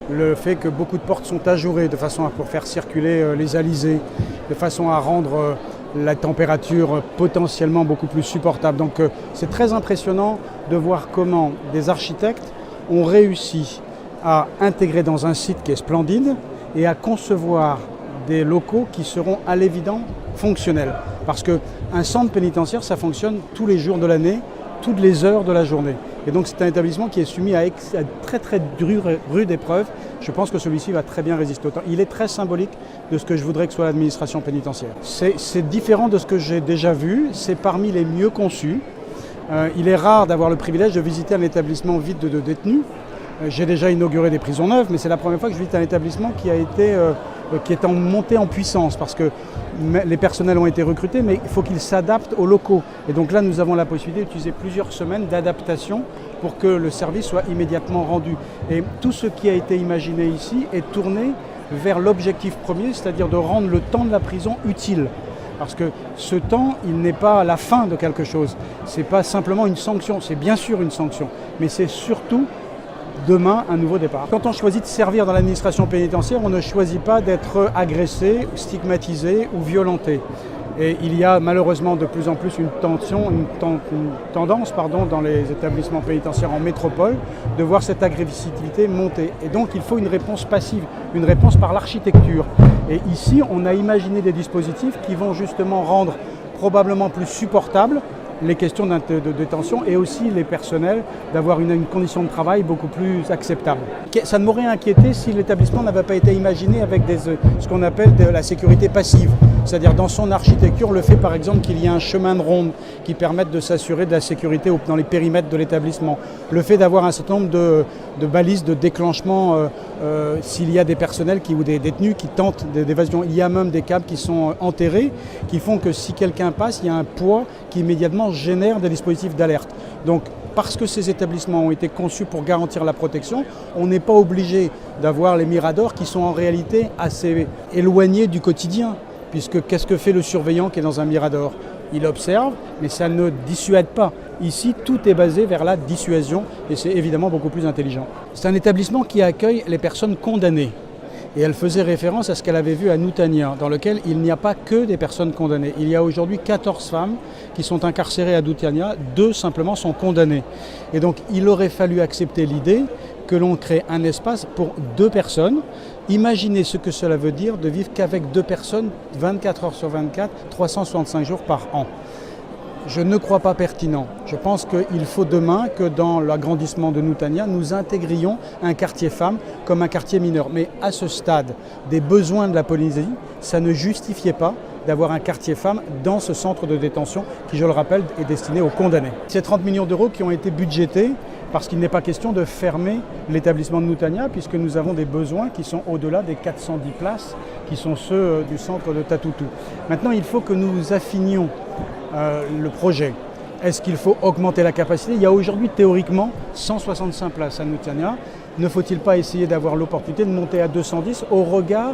Le fait que beaucoup de portes sont ajourées de façon à pour faire circuler les alizés, de façon à rendre la température potentiellement beaucoup plus supportable. Donc c'est très impressionnant de voir comment des architectes ont réussi à intégrer dans un site qui est splendide et à concevoir des locaux qui seront à l'évident fonctionnels. Parce qu'un centre pénitentiaire, ça fonctionne tous les jours de l'année, toutes les heures de la journée. Et donc c'est un établissement qui est soumis à très rude épreuve. Je pense que celui-ci va très bien résister au temps. Il est très symbolique de ce que je voudrais que soit l'administration pénitentiaire. C'est différent de ce que j'ai déjà vu, c'est parmi les mieux conçus. Il est rare d'avoir le privilège de visiter un établissement vide de détenus. J'ai déjà inauguré des prisons neuves, mais c'est la première fois que je visite un établissement qui est en montée en puissance parce que les personnels ont été recrutés, mais il faut qu'ils s'adaptent aux locaux. Et donc là, nous avons la possibilité d'utiliser plusieurs semaines d'adaptation pour que le service soit immédiatement rendu. Et tout ce qui a été imaginé ici est tourné vers l'objectif premier, c'est-à-dire de rendre le temps de la prison utile. Parce que ce temps, il n'est pas la fin de quelque chose. Ce n'est pas simplement une sanction, c'est bien sûr une sanction, mais c'est surtout demain un nouveau départ. Quand on choisit de servir dans l'administration pénitentiaire, on ne choisit pas d'être agressé, stigmatisé ou violenté. Et il y a malheureusement de plus en plus une tendance dans les établissements pénitentiaires en métropole de voir cette agressivité monter. Et donc il faut une réponse passive, une réponse par l'architecture. Et ici, on a imaginé des dispositifs qui vont justement rendre probablement plus supportables les questions de détention et aussi les personnels d'avoir une condition de travail beaucoup plus acceptable. Ça ne m'aurait inquiété si l'établissement n'avait pas été imaginé avec ce qu'on appelle de la sécurité passive. C'est-à-dire dans son architecture, le fait par exemple qu'il y ait un chemin de ronde qui permette de s'assurer de la sécurité dans les périmètres de l'établissement. Le fait d'avoir un certain nombre de balises de déclenchement s'il y a des personnels ou des détenus qui tentent d'évasion. Il y a même des câbles qui sont enterrés qui font que si quelqu'un passe, il y a un poids qui immédiatement génère des dispositifs d'alerte. Donc parce que ces établissements ont été conçus pour garantir la protection, on n'est pas obligé d'avoir les miradors qui sont en réalité assez éloignés du quotidien. Puisque qu'est-ce que fait le surveillant qui est dans un mirador? Il observe, mais ça ne dissuade pas. Ici, tout est basé vers la dissuasion et c'est évidemment beaucoup plus intelligent. C'est un établissement qui accueille les personnes condamnées. Et elle faisait référence à ce qu'elle avait vu à Noutania, dans lequel il n'y a pas que des personnes condamnées. Il y a aujourd'hui 14 femmes qui sont incarcérées à Noutania, 2 simplement sont condamnées. Et donc il aurait fallu accepter l'idée que l'on crée un espace pour 2 personnes. Imaginez ce que cela veut dire de vivre qu'avec 2 personnes 24 heures sur 24, 365 jours par an. Je ne crois pas pertinent. Je pense qu'il faut demain que dans l'agrandissement de Noutania, nous intégrions un quartier femmes comme un quartier mineur. Mais à ce stade des besoins de la Polynésie, ça ne justifiait pas d'avoir un quartier femmes dans ce centre de détention qui, je le rappelle, est destiné aux condamnés. Ces 30 millions d'euros qui ont été budgétés parce qu'il n'est pas question de fermer l'établissement de Noutania puisque nous avons des besoins qui sont au-delà des 410 places qui sont ceux du centre de Tatoutou. Maintenant, il faut que nous affinions le projet. Est-ce qu'il faut augmenter la capacité? Il y a aujourd'hui théoriquement 165 places à Noutania. Ne faut-il pas essayer d'avoir l'opportunité de monter à 210 au regard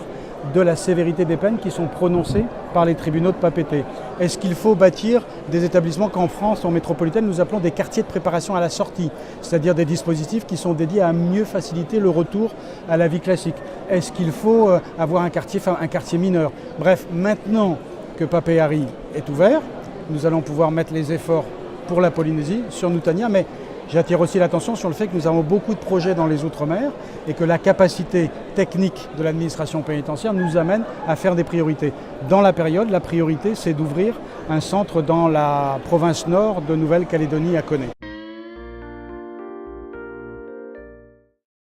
de la sévérité des peines qui sont prononcées par les tribunaux de Papeete? Est-ce qu'il faut bâtir des établissements qu'en France, en métropolitaine, nous appelons des quartiers de préparation à la sortie, c'est-à-dire des dispositifs qui sont dédiés à mieux faciliter le retour à la vie classique? Est-ce qu'il faut avoir un quartier mineur? Bref, maintenant que Papeete est ouvert, nous allons pouvoir mettre les efforts pour la Polynésie sur Noutania, mais j'attire aussi l'attention sur le fait que nous avons beaucoup de projets dans les Outre-mer et que la capacité technique de l'administration pénitentiaire nous amène à faire des priorités. Dans la période, la priorité, c'est d'ouvrir un centre dans la province nord de Nouvelle-Calédonie à Koné.